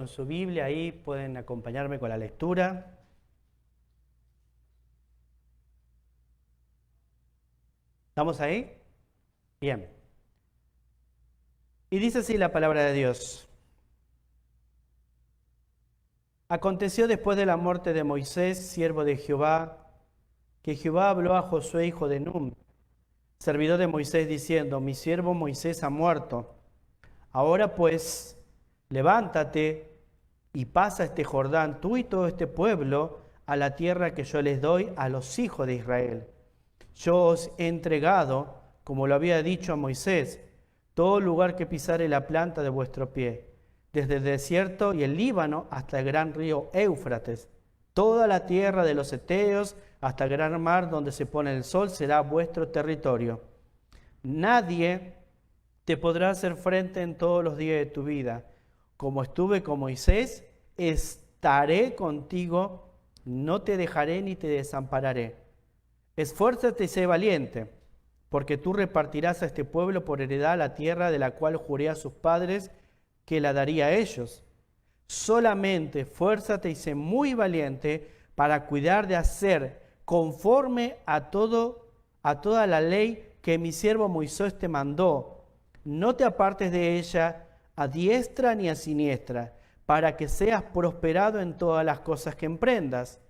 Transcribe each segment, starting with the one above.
Con su Biblia ahí pueden acompañarme con la lectura. ¿Estamos ahí? Bien. Y dice así la palabra de Dios. Aconteció después de la muerte de Moisés, siervo de Jehová, que Jehová habló a Josué, hijo de Nun, servidor de Moisés, diciendo: Mi siervo Moisés ha muerto. Ahora pues, levántate y pasa este Jordán, tú y todo este pueblo, a la tierra que yo les doy a los hijos de Israel. Yo os he entregado, como lo había dicho a Moisés, todo lugar que pisare la planta de vuestro pie, desde el desierto y el Líbano hasta el gran río Éufrates. Toda la tierra de los heteos hasta el gran mar donde se pone el sol será vuestro territorio. Nadie te podrá hacer frente en todos los días de tu vida. Como estuve con Moisés, estaré contigo, no te dejaré ni te desampararé. Esfuérzate y sé valiente, porque tú repartirás a este pueblo por heredad la tierra de la cual juré a sus padres que la daría a ellos. Solamente esfuérzate y sé muy valiente para cuidar de hacer conforme a toda la ley que mi siervo Moisés te mandó. No te apartes de ella a diestra ni a siniestra, para que seas prosperado en todas las cosas que emprendas.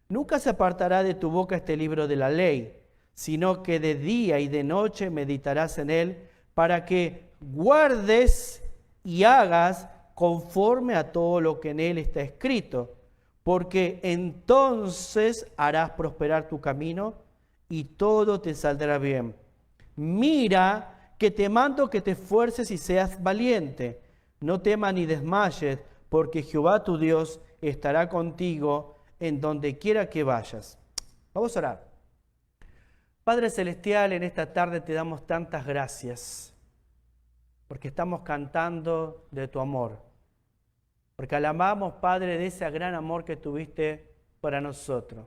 Nunca se apartará de tu boca este libro de la ley, sino que de día y de noche meditarás en él, para que guardes y hagas conforme a todo lo que en él está escrito, porque entonces harás prosperar tu camino y todo te saldrá bien. Mira que te mando que te esfuerces y seas valiente. No temas ni desmayes, porque Jehová tu Dios estará contigo en donde quiera que vayas. Vamos a orar. Padre Celestial, en esta tarde te damos tantas gracias, porque estamos cantando de tu amor, porque alabamos, Padre, de ese gran amor que tuviste para nosotros.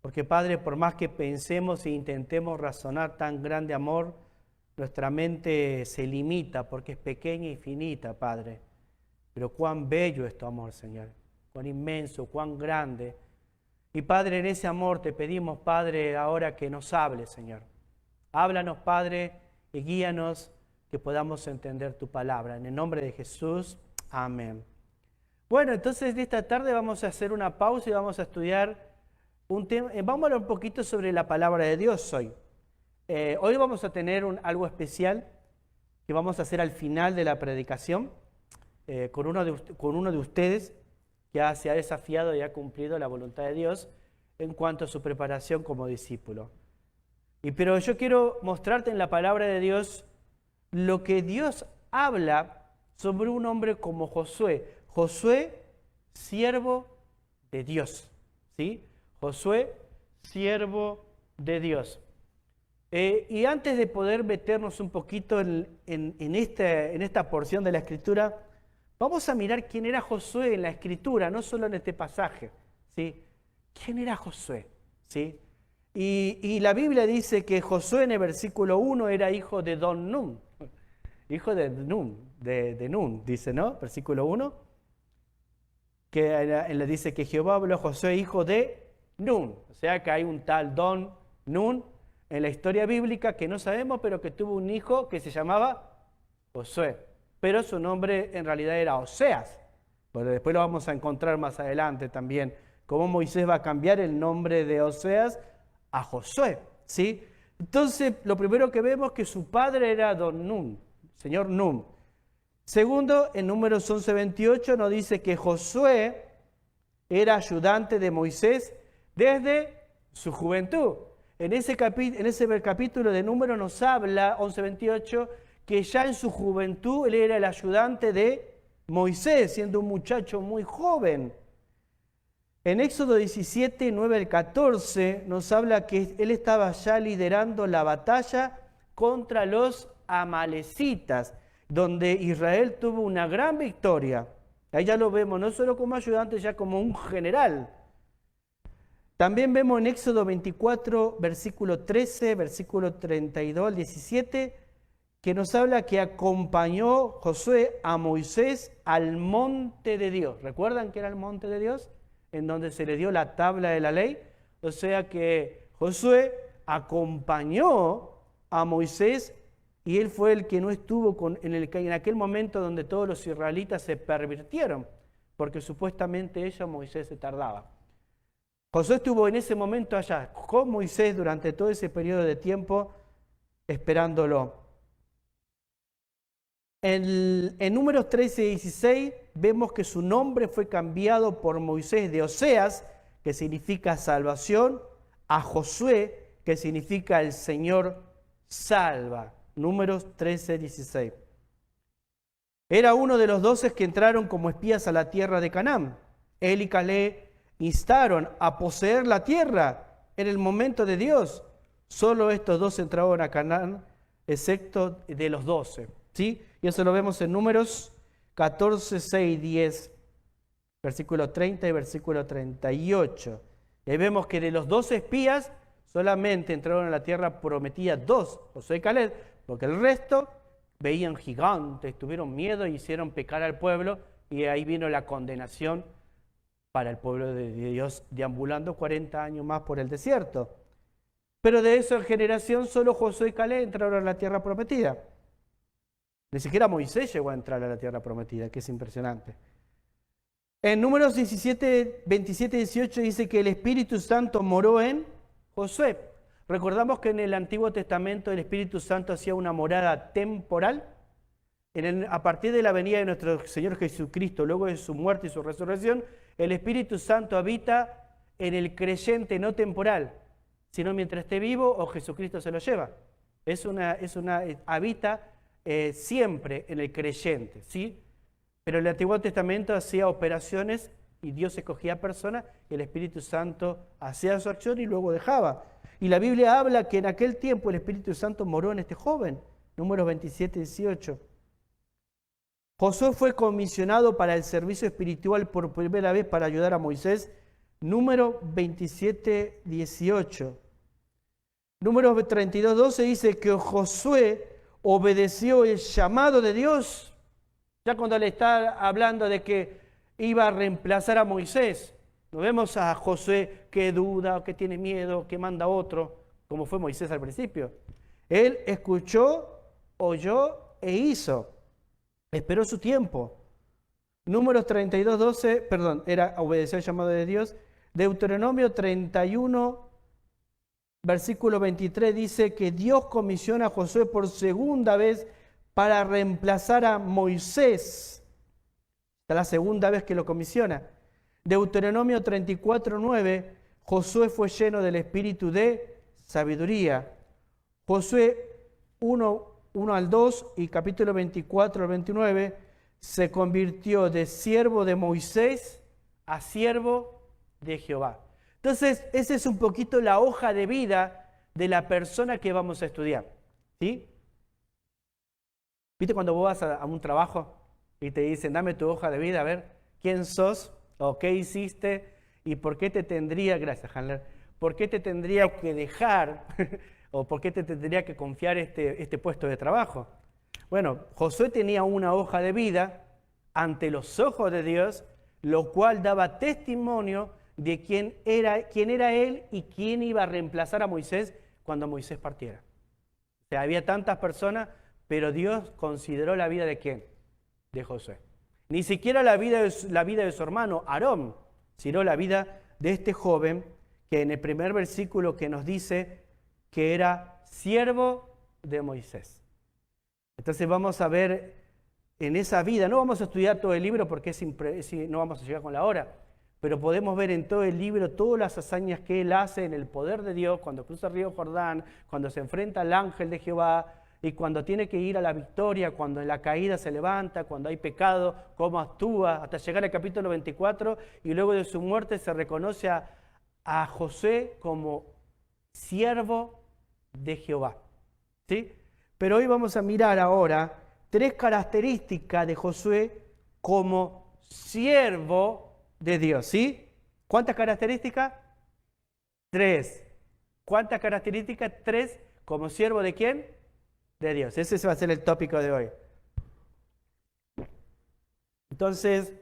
Porque, Padre, por más que pensemos e intentemos razonar tan grande amor, nuestra mente se limita porque es pequeña y finita, Padre. Pero cuán bello es tu amor, Señor, cuán inmenso, cuán grande. Y, Padre, en ese amor te pedimos, Padre, ahora que nos hables, Señor. Háblanos, Padre, y guíanos que podamos entender tu palabra. En el nombre de Jesús, amén. Bueno, entonces esta tarde vamos a hacer una pausa y vamos a estudiar un tema. Vamos a hablar un poquito sobre la palabra de Dios hoy. Hoy vamos a tener algo especial que vamos a hacer al final de la predicación con uno de ustedes que se ha desafiado y ha cumplido la voluntad de Dios en cuanto a su preparación como discípulo. Pero yo quiero mostrarte en la palabra de Dios lo que Dios habla sobre un hombre como Josué. Josué, siervo de Dios. ¿Sí? Josué, siervo de Dios. Y antes de poder meternos un poquito en esta porción de la Escritura, vamos a mirar quién era Josué en la Escritura, no solo en este pasaje. ¿Sí? ¿Quién era Josué? ¿Sí? Y la Biblia dice que Josué en el versículo 1 era hijo de Don Nun. Hijo de Nun, dice, ¿no? Versículo 1. Que le dice que Jehová habló a Josué, hijo de Nun. O sea que hay un tal Don Nun en la historia bíblica que no sabemos, pero que tuvo un hijo que se llamaba Josué. Pero su nombre en realidad era Oseas. Bueno, después lo vamos a encontrar más adelante también, cómo Moisés va a cambiar el nombre de Oseas a Josué, ¿sí? Entonces, lo primero que vemos es que su padre era Don Nun, señor Nun. Segundo, en Números 11:28 nos dice que Josué era ayudante de Moisés desde su juventud. En ese capítulo de Números nos habla, 11:28, que ya en su juventud él era el ayudante de Moisés, siendo un muchacho muy joven. En Éxodo 17, 9 al 14, nos habla que él estaba ya liderando la batalla contra los amalecitas, donde Israel tuvo una gran victoria. Ahí ya lo vemos, no solo como ayudante, ya como un general. También vemos en Éxodo 24, versículo 13, versículo 32 al 17, que nos habla que acompañó Josué a Moisés al monte de Dios. ¿Recuerdan que era el monte de Dios? En donde se le dio la tabla de la ley. O sea que Josué acompañó a Moisés y él fue el que no estuvo en aquel momento donde todos los israelitas se pervirtieron, porque supuestamente Moisés se tardaba. Josué estuvo en ese momento allá con Moisés durante todo ese periodo de tiempo esperándolo. En Números 13 y 16 vemos que su nombre fue cambiado por Moisés de Oseas, que significa salvación, a Josué, que significa el Señor salva. Números 13, 16. Era uno de los 12 que entraron como espías a la tierra de Canaán. Él y Caleb instaron a poseer la tierra en el momento de Dios. Solo estos 2 entraron a Canaán, excepto de los 12. ¿Sí? Y eso lo vemos en Números 14, 6, 10, versículo 30 y versículo 38. Y ahí vemos que de los 12 espías, solamente entraron a la tierra prometida 2, Josué y Caleb, porque el resto veían gigantes, tuvieron miedo y hicieron pecar al pueblo, y ahí vino la condenación para el pueblo de Dios, deambulando 40 años más por el desierto. Pero de esa generación solo Josué y Caleb entraron a la tierra prometida. Ni siquiera Moisés llegó a entrar a la tierra prometida, que es impresionante. En Números 17, 27 y 18 dice que el Espíritu Santo moró en Josué. Recordamos que en el Antiguo Testamento el Espíritu Santo hacía una morada temporal. A partir de la venida de nuestro Señor Jesucristo, luego de su muerte y su resurrección, el Espíritu Santo habita en el creyente no temporal, sino mientras esté vivo o Jesucristo se lo lleva. Habita siempre en el creyente, ¿sí? Pero el Antiguo Testamento hacía operaciones y Dios escogía personas y el Espíritu Santo hacía su acción y luego dejaba. Y la Biblia habla que en aquel tiempo el Espíritu Santo moró en este joven, Números 27 y 18. Josué fue comisionado para el servicio espiritual por primera vez para ayudar a Moisés, Números 27, 18. Números 32, 12 dice que Josué obedeció el llamado de Dios, ya cuando le está hablando de que iba a reemplazar a Moisés. No vemos a Josué que duda, que tiene miedo, que manda a otro, como fue Moisés al principio. Él escuchó, oyó e hizo. Esperó su tiempo. Números 32, 12, obedeció el llamado de Dios. Deuteronomio 31, versículo 23 dice que Dios comisiona a Josué por segunda vez para reemplazar a Moisés. Esta es la segunda vez que lo comisiona. Deuteronomio 34, 9, Josué fue lleno del espíritu de sabiduría. Josué 1 al 2 y capítulo 24 al 29 se convirtió de siervo de Moisés a siervo de Jehová. Entonces, esa es un poquito la hoja de vida de la persona que vamos a estudiar, ¿sí? ¿Viste cuando vos vas a un trabajo y te dicen, dame tu hoja de vida, a ver, quién sos o qué hiciste y por qué te tendría, gracias Handler, por qué te tendría que dejar o por qué te tendría que confiar este puesto de trabajo? Bueno, Josué tenía una hoja de vida ante los ojos de Dios, lo cual daba testimonio de quién era él y quién iba a reemplazar a Moisés cuando Moisés partiera. O sea, había tantas personas, pero Dios consideró la vida de ¿quién? De Josué. Ni siquiera la vida de su hermano Aarón, sino la vida de este joven que en el primer versículo que nos dice que era siervo de Moisés. Entonces vamos a ver en esa vida, no vamos a estudiar todo el libro porque no vamos a llegar con la hora, pero podemos ver en todo el libro todas las hazañas que él hace en el poder de Dios, cuando cruza el río Jordán, cuando se enfrenta al ángel de Jehová, y cuando tiene que ir a la victoria, cuando en la caída se levanta, cuando hay pecado, cómo actúa, hasta llegar al capítulo 24, y luego de su muerte se reconoce a Josué como siervo de Jehová, ¿sí? Pero hoy vamos a mirar ahora 3 características de Josué como siervo de Dios, ¿sí? ¿Cuántas características? 3. ¿Cuántas características? 3. ¿Como siervo de quién? de Dios. Ese va a ser el tópico de hoy. Entonces,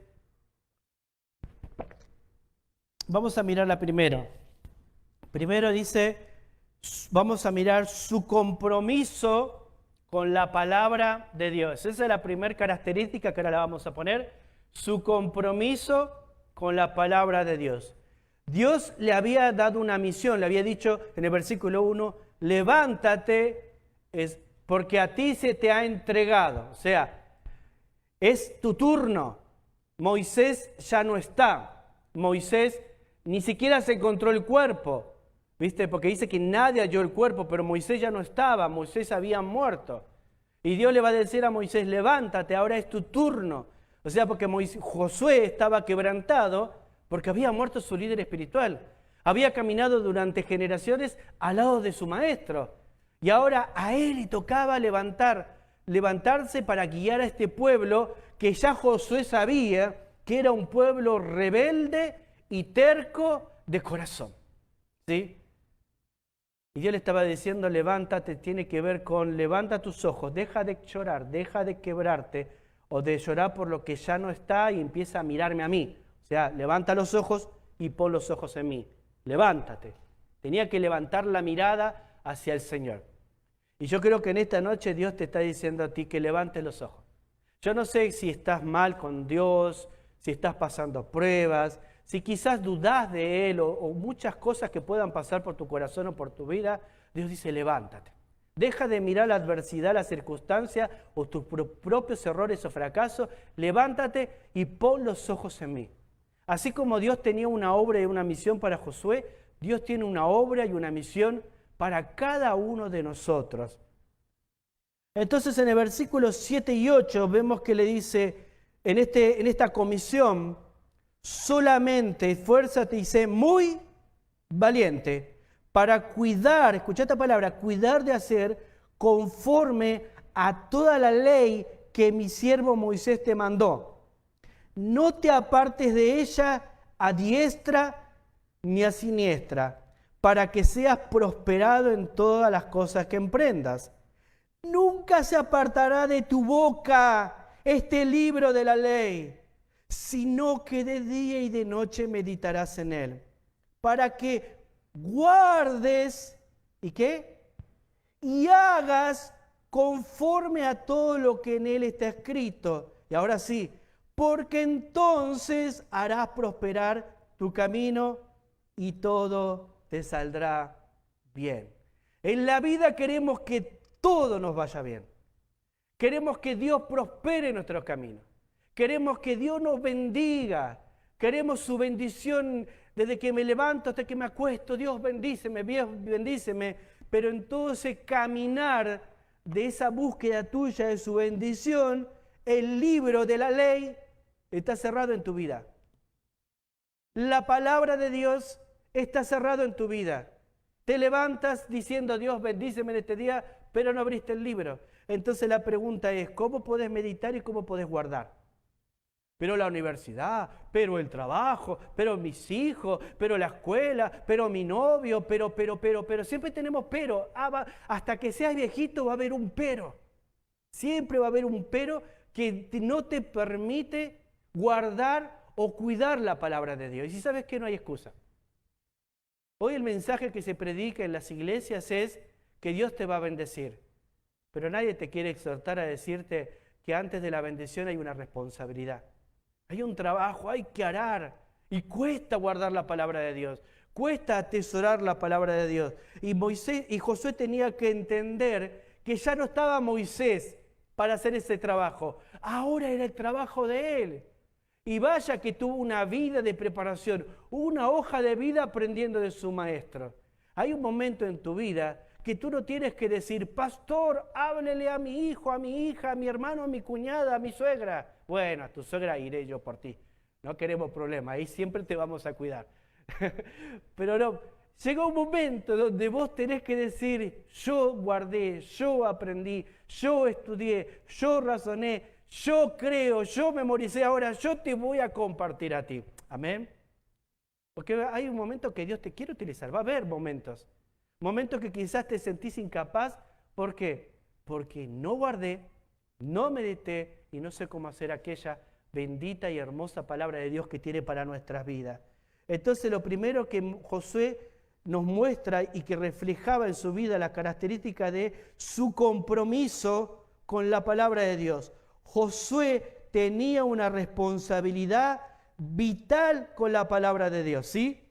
vamos a mirar la primero. Primero dice, vamos a mirar su compromiso con la palabra de Dios. Esa es la primera característica que ahora la vamos a poner. Su compromiso con la palabra de Dios. Dios le había dado una misión, le había dicho en el versículo 1, levántate, porque a ti se te ha entregado. O sea, es tu turno. Moisés ya no está. Moisés ni siquiera se encontró el cuerpo. ¿Viste? Porque dice que nadie halló el cuerpo, pero Moisés ya no estaba. Moisés había muerto. Y Dios le va a decir a Moisés, levántate, ahora es tu turno. O sea, porque Josué estaba quebrantado porque había muerto su líder espiritual. Había caminado durante generaciones al lado de su maestro. Y ahora a él le tocaba levantarse para guiar a este pueblo que ya Josué sabía que era un pueblo rebelde y terco de corazón. ¿Sí? Y Dios le estaba diciendo, levántate, tiene que ver con levanta tus ojos, deja de llorar, deja de quebrarte o de llorar por lo que ya no está y empieza a mirarme a mí. O sea, levanta los ojos y pon los ojos en mí. Levántate. Tenía que levantar la mirada hacia el Señor. Y yo creo que en esta noche Dios te está diciendo a ti que levantes los ojos. Yo no sé si estás mal con Dios, si estás pasando pruebas, si quizás dudás de Él o muchas cosas que puedan pasar por tu corazón o por tu vida. Dios dice, levántate. Deja de mirar la adversidad, la circunstancia o tus propios errores o fracasos. Levántate y pon los ojos en mí. Así como Dios tenía una obra y una misión para Josué, Dios tiene una obra y una misión para cada uno de nosotros. Entonces en el versículo 7 y 8 vemos que le dice, en esta comisión, solamente esfuérzate y sé muy valiente para cuidar, escucha esta palabra, cuidar de hacer conforme a toda la ley que mi siervo Moisés te mandó. No te apartes de ella a diestra ni a siniestra, para que seas prosperado en todas las cosas que emprendas. Nunca se apartará de tu boca este libro de la ley, sino que de día y de noche meditarás en él, para que guardes, ¿y qué? Y hagas conforme a todo lo que en él está escrito. Y ahora sí, porque entonces harás prosperar tu camino y todo te saldrá bien. En la vida queremos que todo nos vaya bien. Queremos que Dios prospere nuestros caminos. Queremos que Dios nos bendiga. Queremos su bendición desde que me levanto hasta que me acuesto. Dios bendíceme, Dios bendíceme. Pero en todo ese caminar de esa búsqueda tuya de su bendición, el libro de la ley está cerrado en tu vida. La palabra de Dios está cerrado en tu vida. Te levantas diciendo, Dios bendíceme en este día, pero no abriste el libro. Entonces la pregunta es, ¿cómo podés meditar y cómo podés guardar? Pero la universidad, pero el trabajo, pero mis hijos, pero la escuela, pero mi novio, pero, siempre tenemos pero. Hasta que seas viejito va a haber un pero. Siempre va a haber un pero que no te permite guardar o cuidar la palabra de Dios. Y si sabes que no hay excusa. Hoy el mensaje que se predica en las iglesias es que Dios te va a bendecir. Pero nadie te quiere exhortar a decirte que antes de la bendición hay una responsabilidad. Hay un trabajo, hay que arar. Y cuesta guardar la palabra de Dios. Cuesta atesorar la palabra de Dios. Y Josué tenía que entender que ya no estaba Moisés para hacer ese trabajo. Ahora era el trabajo de él. Y vaya que tuvo una vida de preparación, una hoja de vida aprendiendo de su maestro. Hay un momento en tu vida que tú no tienes que decir, pastor, háblele a mi hijo, a mi hija, a mi hermano, a mi cuñada, a mi suegra. Bueno, a tu suegra iré yo por ti. No queremos problemas, ahí siempre te vamos a cuidar. Pero no, llega un momento donde vos tenés que decir, yo guardé, yo aprendí, yo estudié, yo razoné, yo creo, yo memoricé, ahora yo te voy a compartir a ti. Amén. Porque hay un momento que Dios te quiere utilizar. Va a haber momentos que quizás te sentís incapaz. ¿Por qué? porque no guardé, no medité y no sé cómo hacer aquella bendita y hermosa palabra de Dios que tiene para nuestras vidas. Entonces lo primero que Josué nos muestra y que reflejaba en su vida la característica de su compromiso con la palabra de Dios. Josué tenía una responsabilidad vital con la palabra de Dios, ¿sí?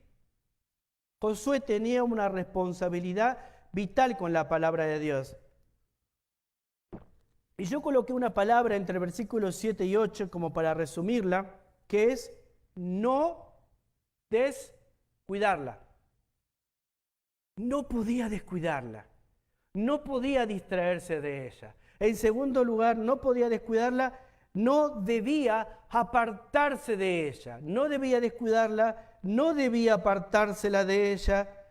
Josué tenía una responsabilidad vital con la palabra de Dios. Y yo coloqué una palabra entre versículos 7 y 8 como para resumirla, que es no descuidarla. No podía descuidarla, no podía distraerse de ella. En segundo lugar, no podía descuidarla, no debía apartarse de ella, no debía descuidarla, no debía apartársela de ella,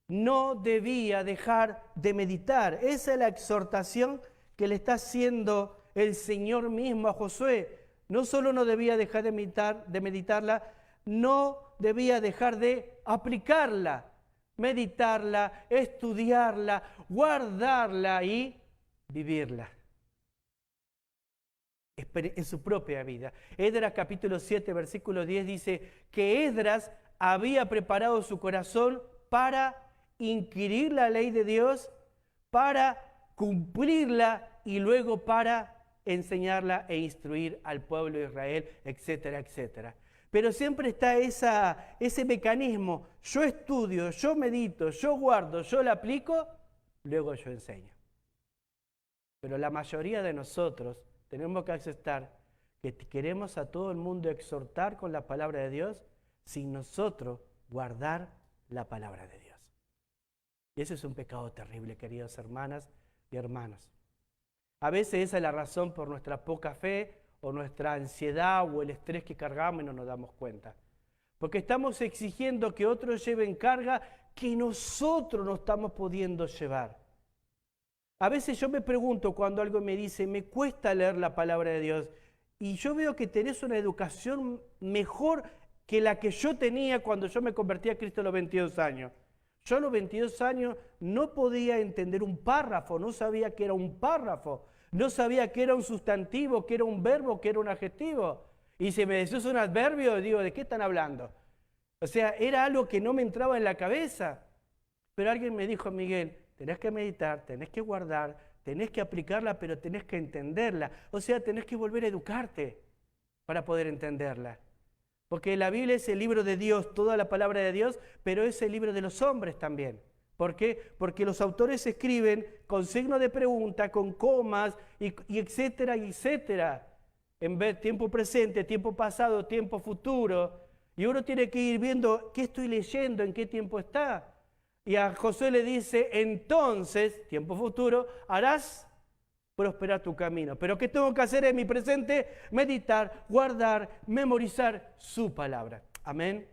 no debía dejar de meditar. Esa es la exhortación que le está haciendo el Señor mismo a Josué. No solo no debía dejar de meditarla, no debía dejar de aplicarla, meditarla, estudiarla, guardarla y vivirla en su propia vida. Esdras capítulo 7, versículo 10 dice que Esdras había preparado su corazón para inquirir la ley de Dios, para cumplirla y luego para enseñarla e instruir al pueblo de Israel, etcétera, etcétera. Pero siempre está ese mecanismo, yo estudio, yo medito, yo guardo, yo la aplico, luego yo enseño. Pero la mayoría de nosotros tenemos que aceptar que queremos a todo el mundo exhortar con la palabra de Dios sin nosotros guardar la palabra de Dios. Y ese es un pecado terrible, queridas hermanas y hermanos. A veces esa es la razón por nuestra poca fe o nuestra ansiedad o el estrés que cargamos y no nos damos cuenta. Porque estamos exigiendo que otros lleven carga que nosotros no estamos pudiendo llevar. A veces yo me pregunto cuando algo me dice, me cuesta leer la palabra de Dios, y yo veo que tenés una educación mejor que la que yo tenía cuando yo me convertí a Cristo a los 22 años. Yo a los 22 años no podía entender un párrafo, no sabía que era un párrafo, no sabía que era un sustantivo, que era un verbo, que era un adjetivo. Y si me decís un adverbio, digo, ¿de qué están hablando? O sea, era algo que no me entraba en la cabeza. Pero alguien me dijo, Miguel, tenés que meditar, tenés que guardar, tenés que aplicarla, pero tenés que entenderla. O sea, tenés que volver a educarte para poder entenderla. Porque la Biblia es el libro de Dios, toda la palabra de Dios, pero es el libro de los hombres también. ¿Por qué? Porque los autores escriben con signo de pregunta, con comas, y etcétera, etcétera. En vez de tiempo presente, tiempo pasado, tiempo futuro. Y uno tiene que ir viendo qué estoy leyendo, en qué tiempo está. Y a Josué le dice, entonces, tiempo futuro, harás prosperar tu camino. Pero ¿qué tengo que hacer en mi presente? Meditar, guardar, memorizar su palabra. Amén.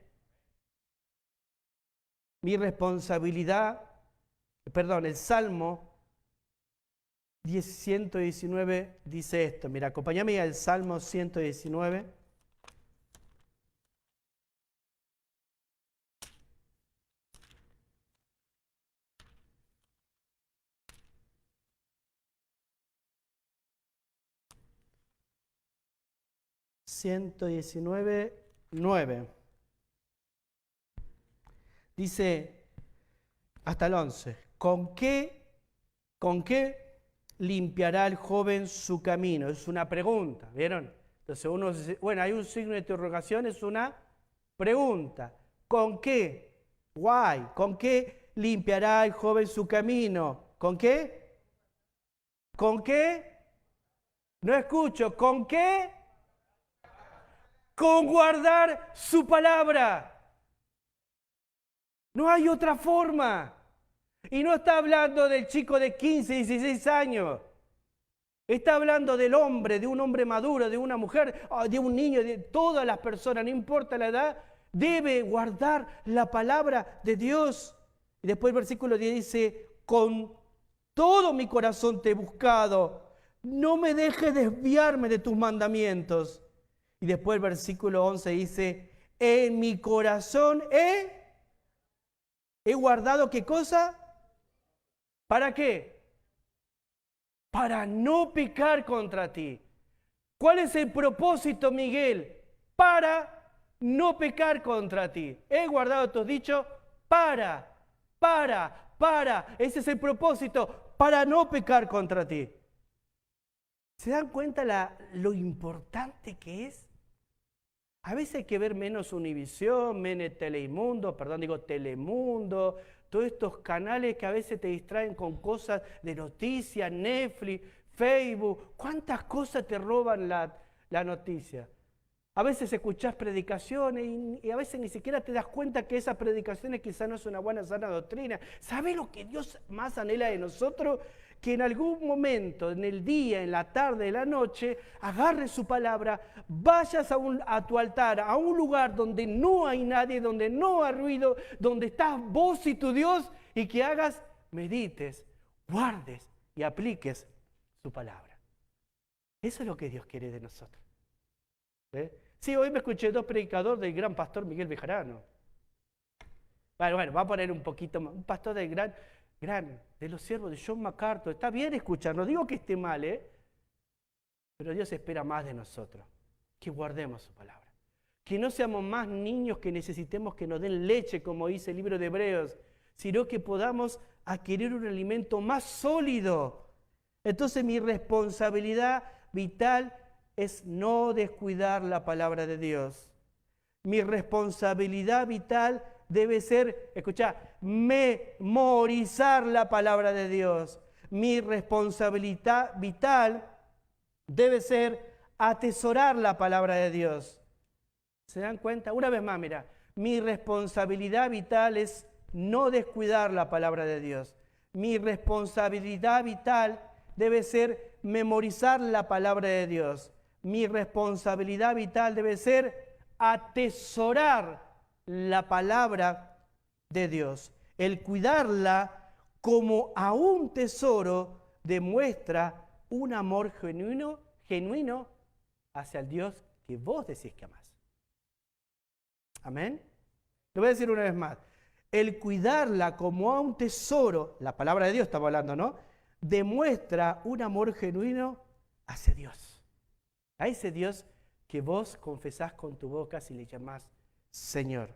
Mi responsabilidad, el Salmo 119 dice esto. Mira, acompáñame al Salmo 119. (119:9). Dice hasta el 11. ¿Con qué limpiará el joven su camino? Es una pregunta, ¿vieron? Entonces uno dice, bueno, hay un signo de interrogación, es una pregunta. ¿Con qué? Why? ¿Con qué limpiará el joven su camino? ¿Con qué? ¿Con qué? No escucho. ¿Con qué? Con guardar su palabra. No hay otra forma. Y no está hablando del chico de 15, 16 años. Está hablando del hombre, de un hombre maduro, de una mujer, de un niño, de todas las personas, no importa la edad, debe guardar la palabra de Dios. Y después el versículo 10 dice, con todo mi corazón te he buscado, no me dejes desviarme de tus mandamientos. Y después el versículo 11 dice, en mi corazón he guardado, ¿qué cosa? ¿Para qué? para no pecar contra ti. ¿Cuál es el propósito, Miguel? Para no pecar contra ti. He guardado tus dichos para. Ese es el propósito, para no pecar contra ti. ¿Se dan cuenta lo importante que es? A veces hay que ver menos Univisión, menos Telemundo, Telemundo, todos estos canales que a veces te distraen con cosas de noticias, Netflix, Facebook. ¿Cuántas cosas te roban la noticia? A veces escuchás predicaciones y a veces ni siquiera te das cuenta que esas predicaciones quizás no son una buena, sana doctrina. ¿Sabés lo que Dios más anhela de nosotros? Que en algún momento, en el día, en la tarde, en la noche, agarres su palabra, vayas a tu altar, a un lugar donde no hay nadie, donde no hay ruido, donde estás vos y tu Dios, y que hagas, medites, guardes y apliques su palabra. Eso es lo que Dios quiere de nosotros. Sí, hoy me escuché dos predicadores del gran pastor Miguel Bejarano. Bueno, va a poner un poquito más, un pastor del gran, de los siervos de John MacArthur. Está bien escuchar, no digo que esté mal, pero Dios espera más de nosotros, que guardemos su palabra. Que no seamos más niños que necesitemos que nos den leche, como dice el libro de Hebreos, sino que podamos adquirir un alimento más sólido. Entonces mi responsabilidad vital es no descuidar la palabra de Dios. Mi responsabilidad vital debe ser, escuchá, memorizar la palabra de Dios. Mi responsabilidad vital debe ser atesorar la palabra de Dios. ¿Se dan cuenta? Una vez más, mira, mi responsabilidad vital es no descuidar la palabra de Dios. Mi responsabilidad vital debe ser memorizar la palabra de Dios. Mi responsabilidad vital debe ser atesorar la palabra de Dios. El cuidarla como a un tesoro demuestra un amor genuino hacia el Dios que vos decís que amás. Amén. Lo voy a decir una vez más. El cuidarla como a un tesoro, la palabra de Dios estamos hablando, ¿no? Demuestra un amor genuino hacia Dios. A ese Dios que vos confesás con tu boca si le llamás Señor.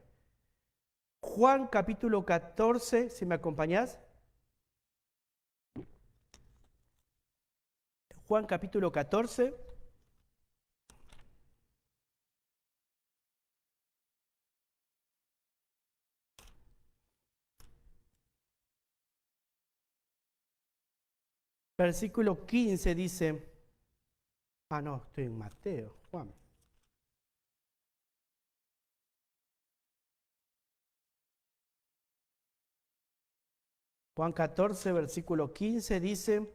Juan capítulo 14, si me acompañás. Juan capítulo 14. Versículo 15 dice, no, estoy en Mateo, Juan. Juan 14, versículo 15 dice,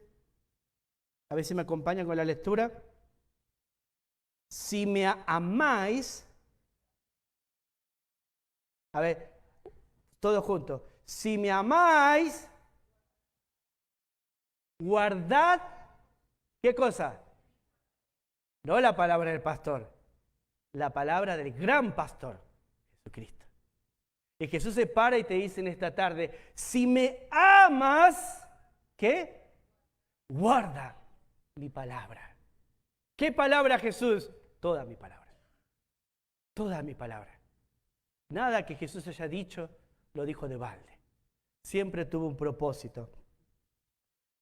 a ver si me acompañan con la lectura. Si me amáis, a ver, todos juntos. Si me amáis, guardad, ¿qué cosa? No la palabra del pastor, la palabra del gran pastor, Jesucristo. Y Jesús se para y te dice en esta tarde, si me amas, ¿qué? Guarda mi palabra. ¿Qué palabra, Jesús? Toda mi palabra. Toda mi palabra. Nada que Jesús haya dicho lo dijo de balde. Siempre tuvo un propósito.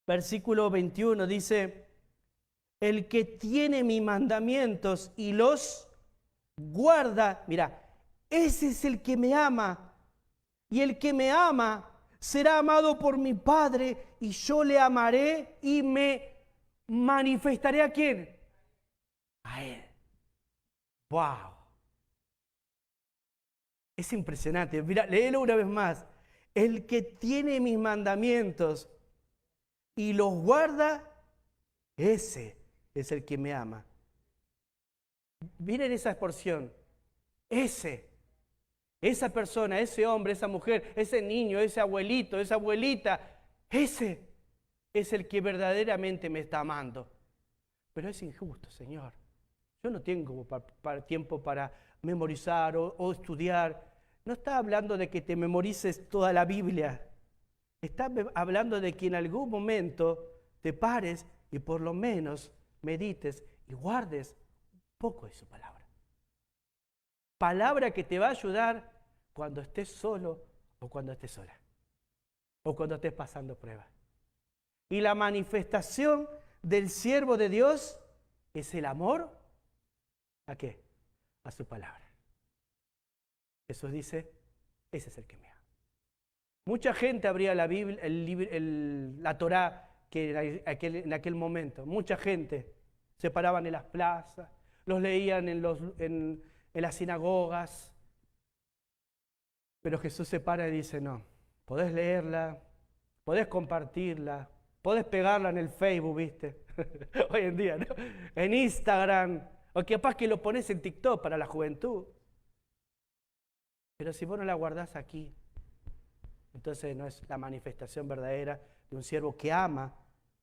Versículo 21 dice, el que tiene mis mandamientos y los guarda, mira, ese es el que me ama. Y el que me ama será amado por mi Padre y yo le amaré y me manifestaré ¿a quién? A Él. ¡Wow! Es impresionante. Mira, léelo una vez más. El que tiene mis mandamientos y los guarda, ese es el que me ama. Miren esa porción. Esa persona, ese hombre, esa mujer, ese niño, ese abuelito, esa abuelita, ese es el que verdaderamente me está amando. Pero es injusto, Señor. Yo no tengo tiempo para memorizar o estudiar. No está hablando de que te memorices toda la Biblia. Está hablando de que en algún momento te pares y por lo menos medites y guardes un poco de su palabra. Palabra que te va a ayudar cuando estés solo o cuando estés sola, o cuando estés pasando pruebas. Y la manifestación del siervo de Dios es el amor, ¿a qué? A su palabra. Jesús dice, ese es el que me ama. Mucha gente abría la Biblia, la Torá, que en aquel momento, mucha gente se paraban en las plazas, los leían en las sinagogas, pero Jesús se para y dice, no, podés leerla, podés compartirla, podés pegarla en el Facebook, ¿viste? Hoy en día, ¿no? En Instagram, o capaz que lo pones en TikTok para la juventud. Pero si vos no la guardás aquí, entonces no es la manifestación verdadera de un siervo que ama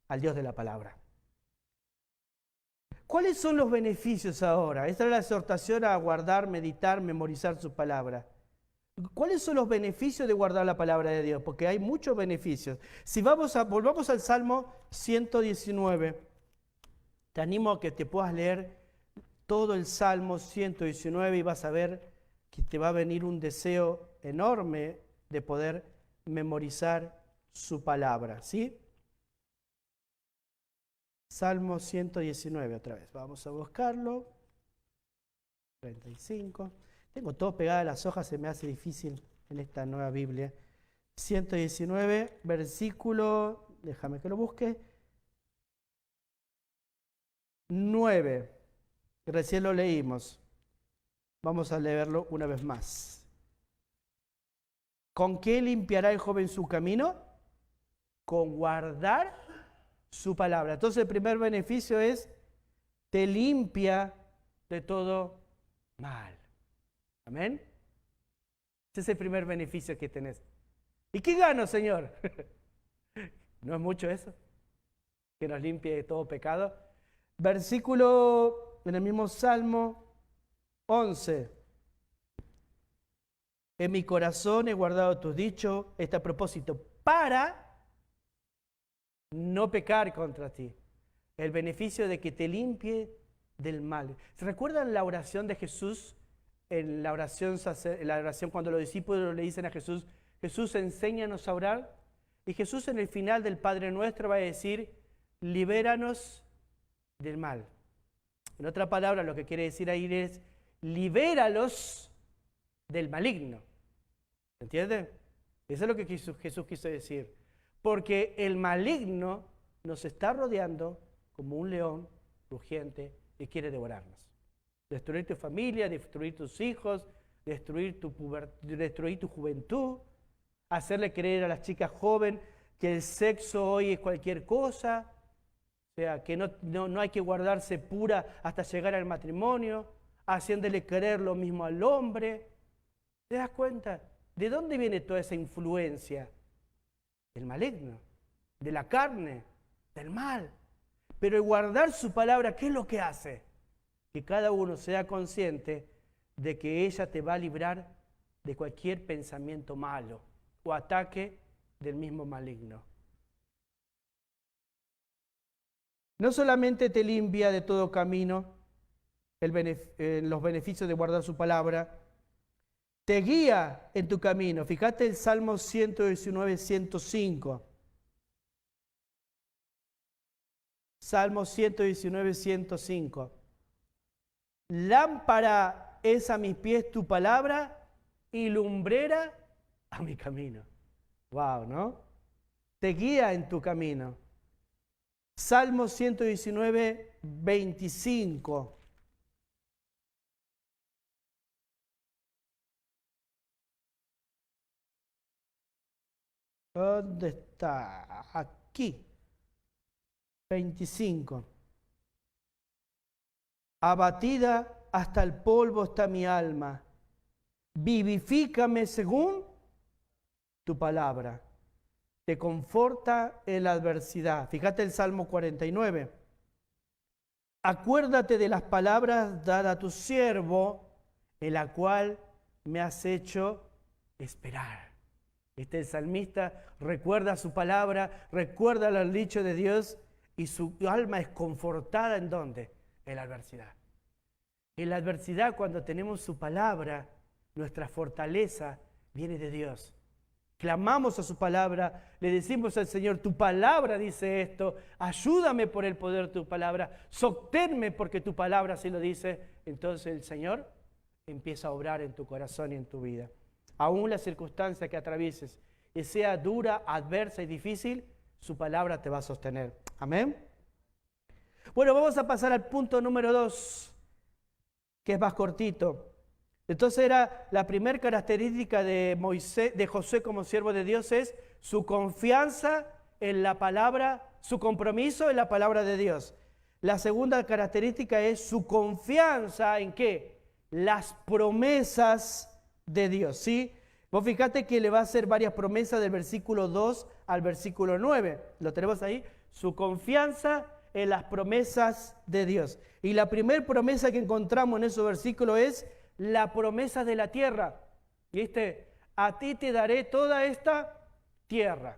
al Dios de la palabra. ¿Cuáles son los beneficios ahora? Esta es la exhortación a guardar, meditar, memorizar su palabra. ¿Cuáles son los beneficios de guardar la palabra de Dios? Porque hay muchos beneficios. Si volvamos al Salmo 119, te animo a que te puedas leer todo el Salmo 119 y vas a ver que te va a venir un deseo enorme de poder memorizar su palabra, ¿sí? Salmo 119 otra vez, vamos a buscarlo. 35. Tengo todo pegado a las hojas, se me hace difícil en esta nueva Biblia. 119, versículo, déjame que lo busque. 9. Recién lo leímos. Vamos a leerlo una vez más. ¿Con qué limpiará el joven su camino? Con guardar su palabra. Entonces el primer beneficio es, te limpia de todo mal. Amén. Ese es el primer beneficio que tenés. ¿Y qué gano, Señor? ¿No es mucho eso? Que nos limpie de todo pecado. Versículo en el mismo Salmo 11. En mi corazón he guardado tus dichos, este a propósito, para no pecar contra ti. El beneficio de que te limpie del mal. ¿Se recuerdan la oración de Jesús? En la oración cuando los discípulos le dicen a Jesús, Jesús, enséñanos a orar. Y Jesús en el final del Padre Nuestro va a decir, libéranos del mal. En otra palabra, lo que quiere decir ahí es, libéralos del maligno. ¿Entienden? Eso es lo que Jesús quiso decir. Porque el maligno nos está rodeando como un león rugiente y quiere devorarnos. Destruir tu familia, destruir tus hijos, destruir tu juventud, hacerle creer a las chicas jóvenes que el sexo hoy es cualquier cosa, o sea, que no hay que guardarse pura hasta llegar al matrimonio, haciéndole creer lo mismo al hombre. ¿Te das cuenta? ¿De dónde viene toda esa influencia? Del maligno, de la carne, del mal. Pero el guardar su palabra, ¿qué es lo que hace? Que cada uno sea consciente de que ella te va a librar de cualquier pensamiento malo o ataque del mismo maligno. No solamente te limpia de todo camino los beneficios de guardar su palabra, te guía en tu camino. Fíjate el Salmo 119, 105. Salmo 119, 105. Lámpara es a mis pies tu palabra y lumbrera a mi camino. Wow, ¿no? Te guía en tu camino. Salmo 119, 25. ¿Dónde está? Aquí. 25. Abatida hasta el polvo está mi alma. Vivifícame según tu palabra. Te conforta en la adversidad. Fíjate el Salmo 49. Acuérdate de las palabras dadas a tu siervo, en la cual me has hecho esperar. El salmista recuerda su palabra, recuerda el dicho de Dios y su alma es confortada ¿en dónde? En la adversidad. En la adversidad, cuando tenemos su palabra, nuestra fortaleza viene de Dios. Clamamos a su palabra, le decimos al Señor, tu palabra dice esto, ayúdame por el poder de tu palabra, sosténme porque tu palabra así lo dice. Entonces el Señor empieza a obrar en tu corazón y en tu vida. Aún la circunstancia que atravieses, y sea dura, adversa y difícil, su palabra te va a sostener. Amén. Bueno, vamos a pasar al punto número 2, que es más cortito. Entonces era la primera característica de Josué como siervo de Dios es su confianza en la palabra, su compromiso en la palabra de Dios. La segunda característica es su confianza en ¿qué? Las promesas de Dios, ¿sí? Vos fíjate que le va a hacer varias promesas del versículo 2 al versículo 9. ¿Lo tenemos ahí? Su confianza en las promesas de Dios. Y la primera promesa que encontramos en esos versículos es la promesa de la tierra. ¿Viste? A ti te daré toda esta tierra.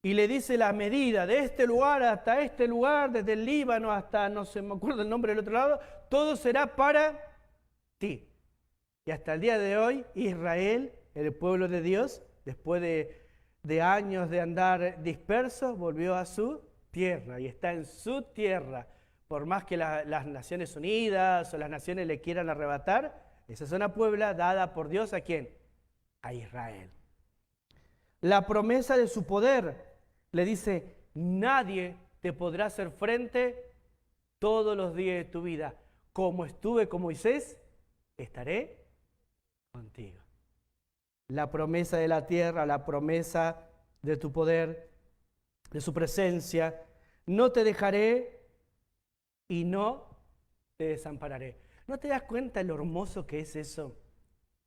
Y le dice la medida de este lugar hasta este lugar, desde el Líbano hasta, no sé, me acuerdo el nombre del otro lado, todo será para ti. Y hasta el día de hoy, Israel, el pueblo de Dios, después de años de andar dispersos, volvió a su tierra y está en su tierra. Por más que las Naciones Unidas o las naciones le quieran arrebatar, esa es una puebla dada por Dios ¿a quién? A Israel. La promesa de su poder le dice, nadie te podrá hacer frente todos los días de tu vida. Como estuve con Moisés, estaré contigo. La promesa de la tierra, la promesa de tu poder, de su presencia. No te dejaré y no te desampararé. ¿No te das cuenta lo hermoso que es eso?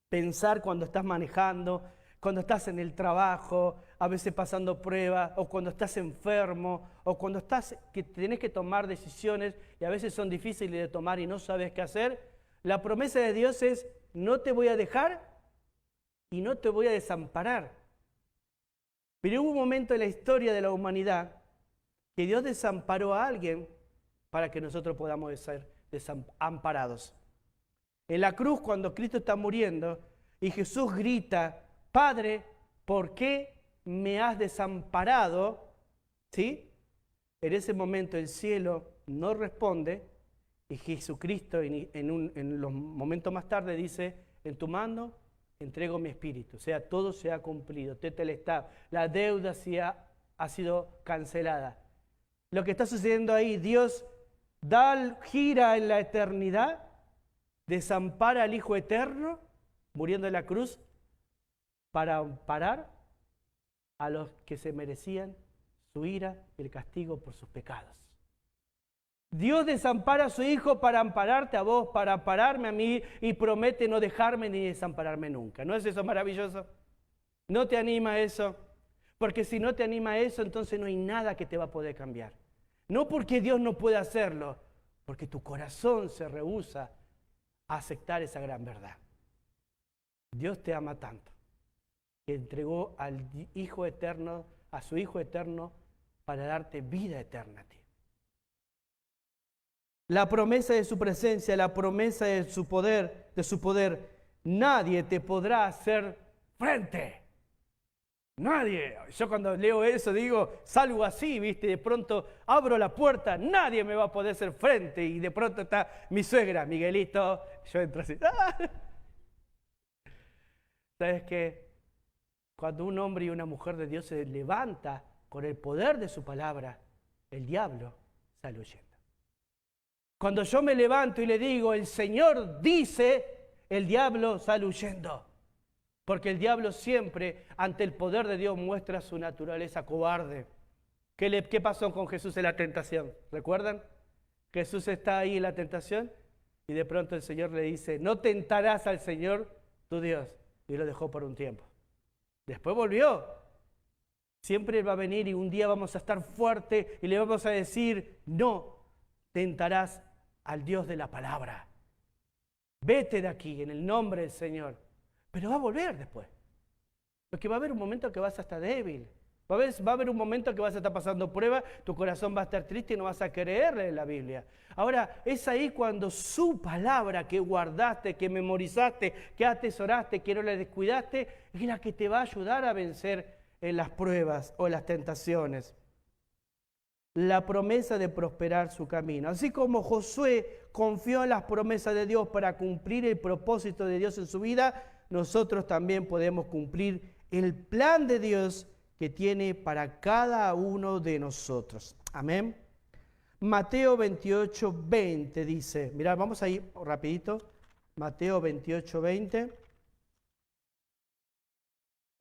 Pensar cuando estás manejando, cuando estás en el trabajo, a veces pasando pruebas, o cuando estás enfermo, o cuando estás que tenés que tomar decisiones y a veces son difíciles de tomar y no sabes qué hacer. La promesa de Dios es, no te voy a dejar y no te voy a desamparar. Pero hubo un momento en la historia de la humanidad que Dios desamparó a alguien para que nosotros podamos ser desamparados. En la cruz, cuando Cristo está muriendo y Jesús grita, Padre, ¿por qué me has desamparado? ¿Sí? En ese momento el cielo no responde y Jesucristo en los momentos más tarde dice, en tu mano entrego mi espíritu. O sea, todo se ha cumplido. Tetelestab, la deuda ha sido cancelada. Lo que está sucediendo ahí, Dios gira en la eternidad, desampara al Hijo Eterno, muriendo en la cruz, para amparar a los que se merecían su ira y el castigo por sus pecados. Dios desampara a su Hijo para ampararte a vos, para ampararme a mí y promete no dejarme ni desampararme nunca. ¿No es eso maravilloso? ¿No te anima eso? Porque si no te anima eso, entonces no hay nada que te va a poder cambiar. No porque Dios no pueda hacerlo, porque tu corazón se rehúsa a aceptar esa gran verdad. Dios te ama tanto que entregó al Hijo Eterno, a su Hijo Eterno, para darte vida eterna a ti. La promesa de su presencia, la promesa de su poder, nadie te podrá hacer frente. Nadie. Yo cuando leo eso digo, salgo así, ¿viste? De pronto abro la puerta, nadie me va a poder hacer frente. Y de pronto está mi suegra, Miguelito. Yo entro así. ¿Sabes qué? Cuando un hombre y una mujer de Dios se levanta con el poder de su palabra, el diablo sale huyendo. Cuando yo me levanto y le digo, el Señor dice, el diablo sale huyendo. Porque el diablo siempre, ante el poder de Dios, muestra su naturaleza cobarde. ¿Qué pasó con Jesús en la tentación? ¿Recuerdan? Jesús está ahí en la tentación y de pronto el Señor le dice, no tentarás al Señor tu Dios. Y lo dejó por un tiempo. Después volvió. Siempre va a venir y un día vamos a estar fuertes y le vamos a decir, no tentarás al Dios de la palabra. Vete de aquí en el nombre del Señor. Pero va a volver después. Porque va a haber un momento que vas a estar débil. Va a haber un momento que vas a estar pasando prueba, tu corazón va a estar triste y no vas a creerle la Biblia. Ahora, es ahí cuando su palabra que guardaste, que memorizaste, que atesoraste, que no la descuidaste, es la que te va a ayudar a vencer en las pruebas o las tentaciones. La promesa de prosperar su camino. Así como Josué confió en las promesas de Dios para cumplir el propósito de Dios en su vida, nosotros también podemos cumplir el plan de Dios que tiene para cada uno de nosotros. Amén. Mateo 28, 20 dice, mirad, vamos ahí rapidito. Mateo 28, 20.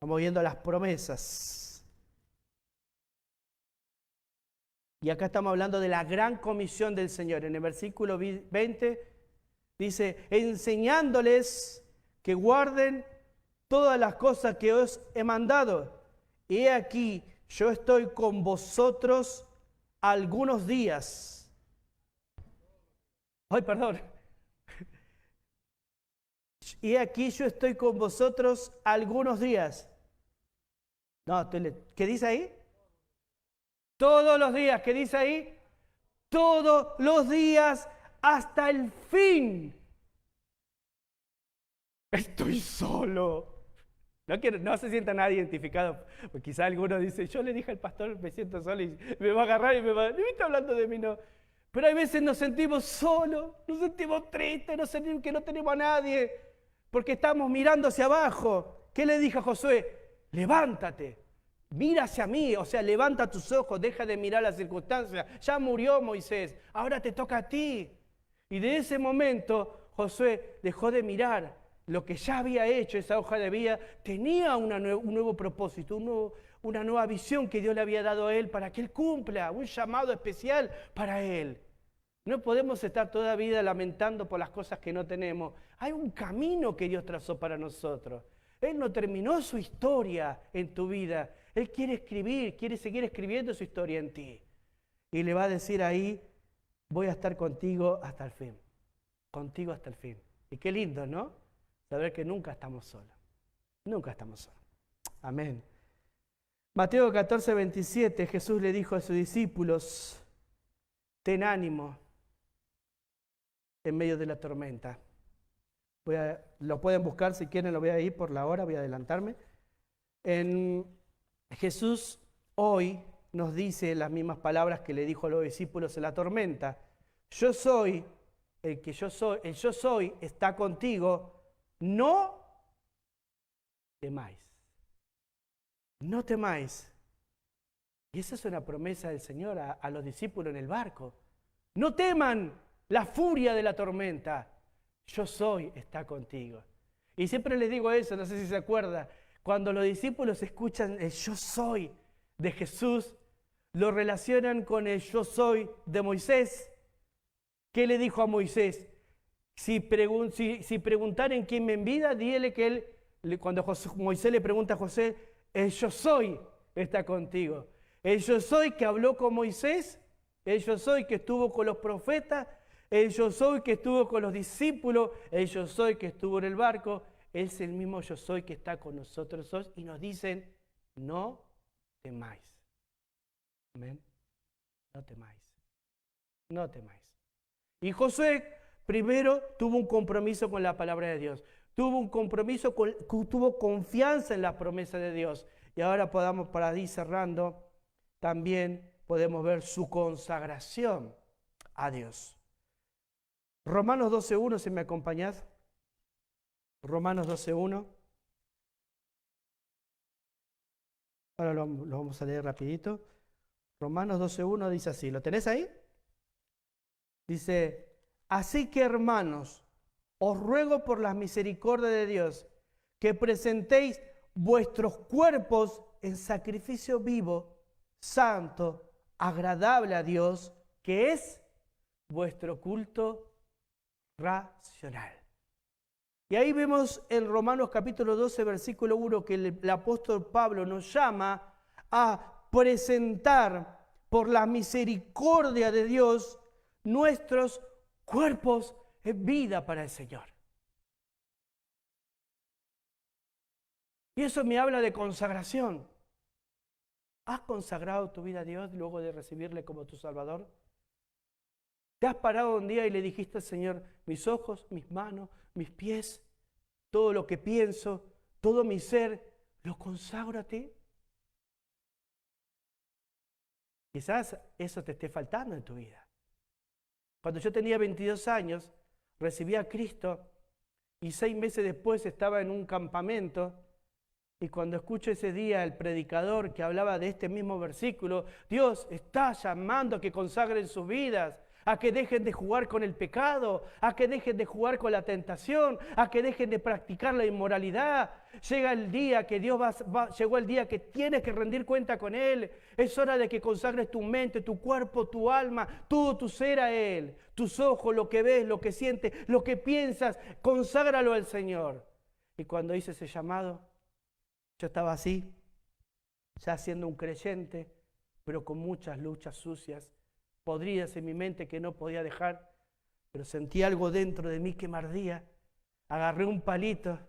Vamos viendo las promesas. Y acá estamos hablando de la gran comisión del Señor. En el versículo 20 dice, enseñándoles que guarden todas las cosas que os he mandado. He aquí, yo estoy con vosotros algunos días. Ay, perdón. Y aquí yo estoy con vosotros algunos días. No, ¿qué dice ahí? Todos los días, ¿qué dice ahí? Todos los días hasta el fin. Estoy solo. No se sienta nadie identificado, porque quizá alguno dice, yo le dije al pastor, me siento solo y me va a agarrar y me está hablando de mí, no. Pero hay veces nos sentimos solos, nos sentimos tristes, nos sentimos que no tenemos a nadie, porque estamos mirando hacia abajo. ¿Qué le dije a Josué? Levántate, mira hacia mí, o sea, levanta tus ojos, deja de mirar las circunstancias. Ya murió Moisés, ahora te toca a ti. Y de ese momento Josué dejó de mirar lo que ya había hecho, esa hoja de vida, tenía un nuevo propósito, una nueva visión que Dios le había dado a él para que él cumpla, un llamado especial para él. No podemos estar toda la vida lamentando por las cosas que no tenemos. Hay un camino que Dios trazó para nosotros. Él no terminó su historia en tu vida. Él quiere escribir, quiere seguir escribiendo su historia en ti. Y le va a decir ahí, voy a estar contigo hasta el fin. Contigo hasta el fin. Y qué lindo, ¿no? Saber que nunca estamos solos. Nunca estamos solos. Amén. Mateo 14, 27, Jesús le dijo a sus discípulos, ten ánimo en medio de la tormenta. Lo pueden buscar si quieren, lo voy a ir por la hora, voy a adelantarme. Jesús hoy nos dice las mismas palabras que le dijo a los discípulos en la tormenta. Yo soy, el yo soy está contigo. No temáis. No temáis. Y esa es una promesa del Señor a los discípulos en el barco. No teman la furia de la tormenta. Yo soy, está contigo. Y siempre les digo eso, no sé si se acuerda. Cuando los discípulos escuchan el yo soy de Jesús, lo relacionan con el yo soy de Moisés. ¿Qué le dijo a Moisés? Si preguntaren quién me envía, dile que él, cuando Moisés le pregunta a José, el yo soy está contigo. El yo soy que habló con Moisés, el yo soy que estuvo con los profetas, el yo soy que estuvo con los discípulos, el yo soy que estuvo en el barco, es el mismo yo soy que está con nosotros hoy y nos dicen, no temáis. Amén. No temáis. No temáis. Y Josué primero tuvo un compromiso con la palabra de Dios, tuvo un compromiso, tuvo confianza en la promesa de Dios. Y ahora para ir cerrando, también podemos ver su consagración a Dios. Romanos 12.1, si me acompañás. Romanos 12.1. Ahora lo vamos a leer rapidito. Romanos 12.1 dice así, ¿lo tenés ahí? Dice, así que hermanos, os ruego por las misericordias de Dios que presentéis vuestros cuerpos en sacrificio vivo, santo, agradable a Dios, que es vuestro culto racional. Y ahí vemos en Romanos capítulo 12, versículo 1, que el apóstol Pablo nos llama a presentar por la misericordia de Dios nuestros cuerpos en vida para el Señor. Y eso me habla de consagración. ¿Has consagrado tu vida a Dios luego de recibirle como tu Salvador? ¿Te has parado un día y le dijiste al Señor, mis ojos, mis manos, mis pies, todo lo que pienso, todo mi ser, lo consagro a ti? Quizás eso te esté faltando en tu vida. Cuando yo tenía 22 años, recibí a Cristo y 6 meses después estaba en un campamento. Y cuando escucho ese día el predicador que hablaba de este mismo versículo, Dios está llamando a que consagren sus vidas, a que dejen de jugar con el pecado, a que dejen de jugar con la tentación, a que dejen de practicar la inmoralidad. Llega el día que llegó el día que tienes que rendir cuenta con Él. Es hora de que consagres tu mente, tu cuerpo, tu alma, todo tu ser a Él. Tus ojos, lo que ves, lo que sientes, lo que piensas, conságralo al Señor. Y cuando hice ese llamado, yo estaba así, ya siendo un creyente, pero con muchas luchas sucias, podridas en mi mente que no podía dejar, pero sentí algo dentro de mí que me ardía. Agarré un palito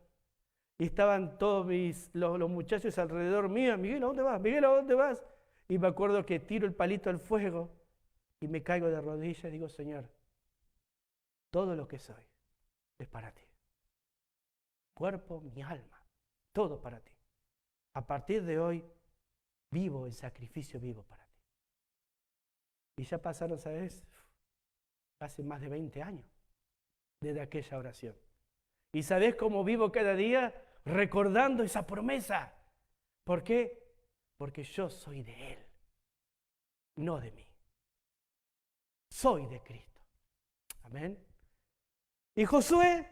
y estaban todos los muchachos alrededor mío. Miguel, ¿a dónde vas? Miguel, ¿a dónde vas? Y me acuerdo que tiro el palito al fuego y me caigo de rodillas y digo, Señor, todo lo que soy es para ti. Cuerpo, mi alma, todo para ti. A partir de hoy, vivo en sacrificio vivo para ti. Y ya pasaron, ¿sabes? Hace más de 20 años desde aquella oración. ¿Y sabes cómo vivo cada día? Recordando esa promesa. ¿Por qué? Porque yo soy de Él, no de mí. Soy de Cristo. Amén. Y Josué,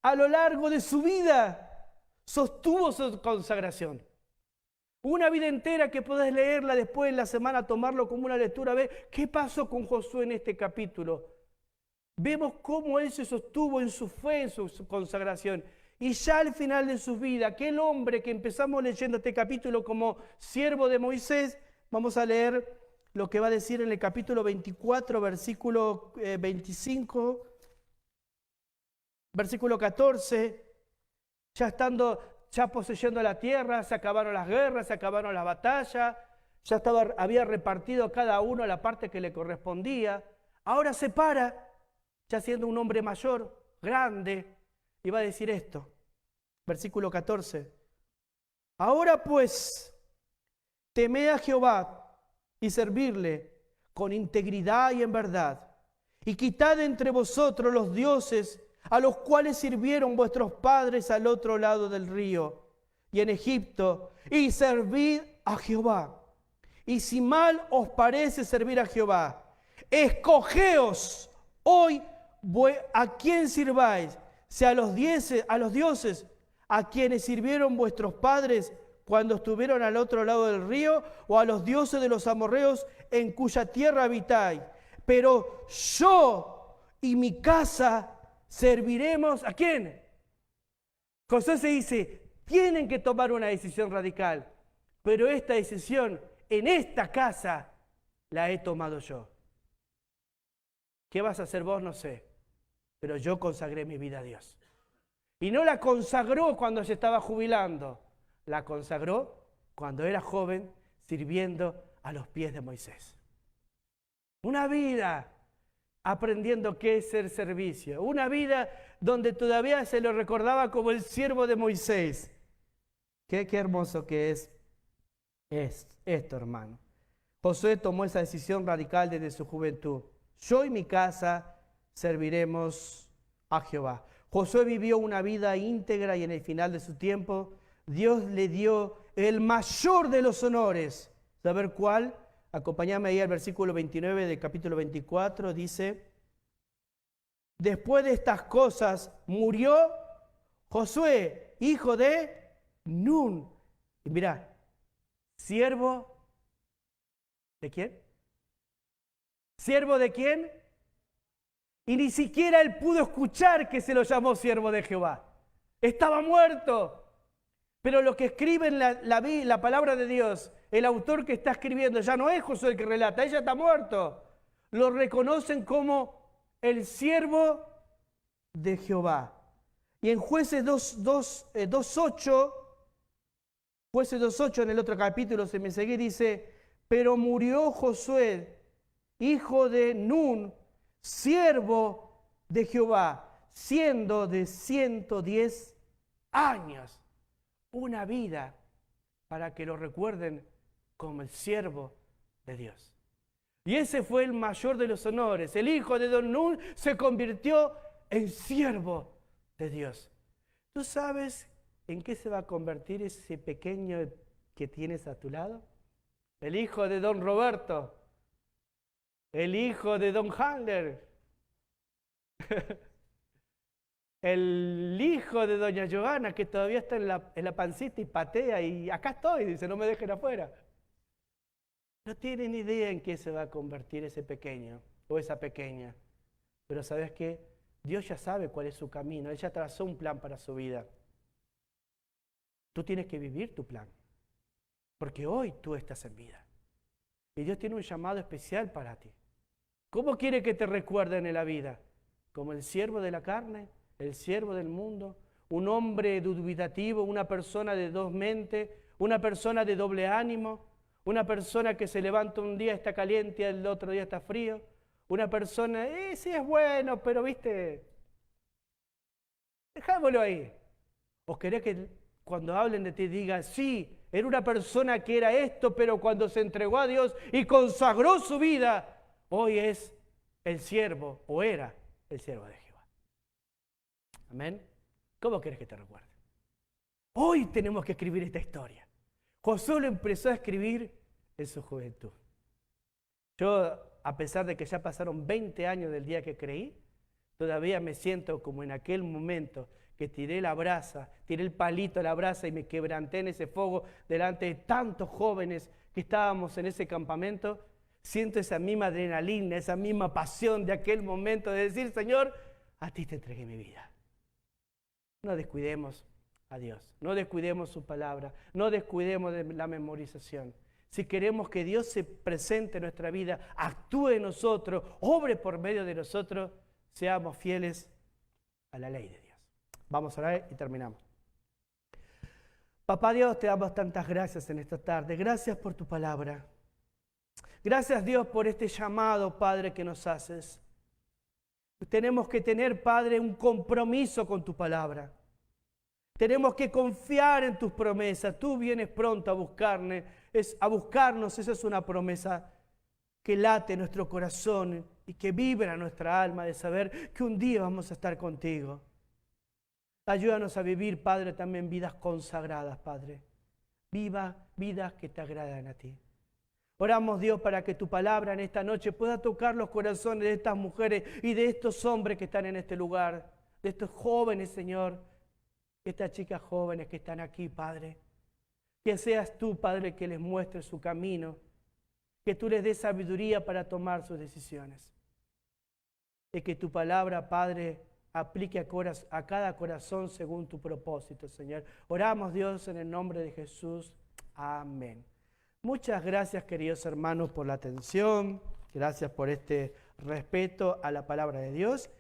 a lo largo de su vida, sostuvo su consagración. Una vida entera que podés leerla después en la semana, tomarlo como una lectura, ver qué pasó con Josué en este capítulo. Vemos cómo él se sostuvo en su fe, en su consagración. Y ya al final de su vida, aquel hombre que empezamos leyendo este capítulo como siervo de Moisés, vamos a leer lo que va a decir en el capítulo 24, versículo 25, versículo 14. Ya poseyendo la tierra, se acabaron las guerras, se acabaron las batallas, había repartido cada uno la parte que le correspondía. Ahora se para, ya siendo un hombre mayor, grande, y va a decir esto, versículo 14. Ahora pues, temed a Jehová y servirle con integridad y en verdad, y quitad entre vosotros los dioses a los cuales sirvieron vuestros padres al otro lado del río y en Egipto, y servid a Jehová. Y si mal os parece servir a Jehová, escogeos hoy a quién sirváis, si a los dioses a quienes sirvieron vuestros padres cuando estuvieron al otro lado del río, o a los dioses de los amorreos en cuya tierra habitáis. Pero yo y mi casa serviremos ¿a quién? Josué se dice, tienen que tomar una decisión radical, pero esta decisión en esta casa la he tomado yo. ¿Qué vas a hacer vos? No sé, pero yo consagré mi vida a Dios. Y no la consagró cuando se estaba jubilando, la consagró cuando era joven sirviendo a los pies de Moisés. Una vida aprendiendo qué es ser servicio. Una vida donde todavía se lo recordaba como el siervo de Moisés. Qué hermoso que es esto, hermano. Josué tomó esa decisión radical desde su juventud. Yo y mi casa serviremos a Jehová. Josué vivió una vida íntegra y en el final de su tiempo Dios le dio el mayor de los honores. ¿Saber cuál? Acompáñame ahí al versículo 29 del capítulo 24, dice, después de estas cosas murió Josué, hijo de Nun. Y mirá, siervo ¿de quién? ¿Siervo de quién? Y ni siquiera él pudo escuchar que se lo llamó siervo de Jehová. Estaba muerto. Pero lo que escribe en la palabra de Dios, el autor que está escribiendo, ya no es Josué el que relata, ella está muerto. Lo reconocen como el siervo de Jehová. Y en Jueces 2:8, Jueces 2:8 en el otro capítulo, se me seguí, dice, pero murió Josué, hijo de Nun, siervo de Jehová, siendo de 110 años. Una vida para que lo recuerden como el siervo de Dios. Y ese fue el mayor de los honores. El hijo de Don Nun se convirtió en siervo de Dios. ¿Tú sabes en qué se va a convertir ese pequeño que tienes a tu lado? El hijo de Don Roberto. El hijo de Don Handler. El hijo de Doña Joana, que todavía está en la pancita y patea y acá estoy, dice, no me dejen afuera. No tienen idea en qué se va a convertir ese pequeño o esa pequeña. Pero ¿sabes qué? Dios ya sabe cuál es su camino. Él ya trazó un plan para su vida. Tú tienes que vivir tu plan. Porque hoy tú estás en vida. Y Dios tiene un llamado especial para ti. ¿Cómo quiere que te recuerden en la vida? ¿Como el siervo de la carne? ¿El siervo del mundo? ¿Un hombre dubitativo? ¿Una persona de dos mentes? ¿Una persona de doble ánimo? Una persona que se levanta un día está caliente y el otro día está frío. Una persona, sí es bueno, pero viste, dejámoslo ahí. ¿O querés que cuando hablen de ti digan, sí, era una persona que era esto, pero cuando se entregó a Dios y consagró su vida, hoy es el siervo, o era el siervo de Jehová? Amén. ¿Cómo querés que te recuerde? Hoy tenemos que escribir esta historia. Josué lo empezó a escribir en su juventud. Yo, a pesar de que ya pasaron 20 años del día que creí, todavía me siento como en aquel momento que tiré la brasa, tiré el palito a la brasa y me quebranté en ese fuego delante de tantos jóvenes que estábamos en ese campamento. Siento esa misma adrenalina, esa misma pasión de aquel momento de decir, Señor, a ti te entregué mi vida. No descuidemos a Dios, no descuidemos su palabra, no descuidemos de la memorización. Si queremos que Dios se presente en nuestra vida, actúe en nosotros, obre por medio de nosotros, seamos fieles a la ley de Dios. Vamos a orar y terminamos. Papá Dios, te damos tantas gracias en esta tarde. Gracias por tu palabra. Gracias, Dios, por este llamado, Padre, que nos haces. Tenemos que tener, Padre, un compromiso con tu palabra. Tenemos que confiar en tus promesas. Tú vienes pronto a buscarnos. Esa es una promesa que late en nuestro corazón y que vibra en nuestra alma de saber que un día vamos a estar contigo. Ayúdanos a vivir, Padre, también vidas consagradas, Padre. Vidas que te agradan a ti. Oramos, Dios, para que tu palabra en esta noche pueda tocar los corazones de estas mujeres y de estos hombres que están en este lugar, de estos jóvenes, Señor, estas chicas jóvenes que están aquí, Padre. Que seas tú, Padre, que les muestres su camino, que tú les des sabiduría para tomar sus decisiones. Y que tu palabra, Padre, aplique a cada corazón según tu propósito, Señor. Oramos, Dios, en el nombre de Jesús. Amén. Muchas gracias, queridos hermanos, por la atención. Gracias por este respeto a la palabra de Dios.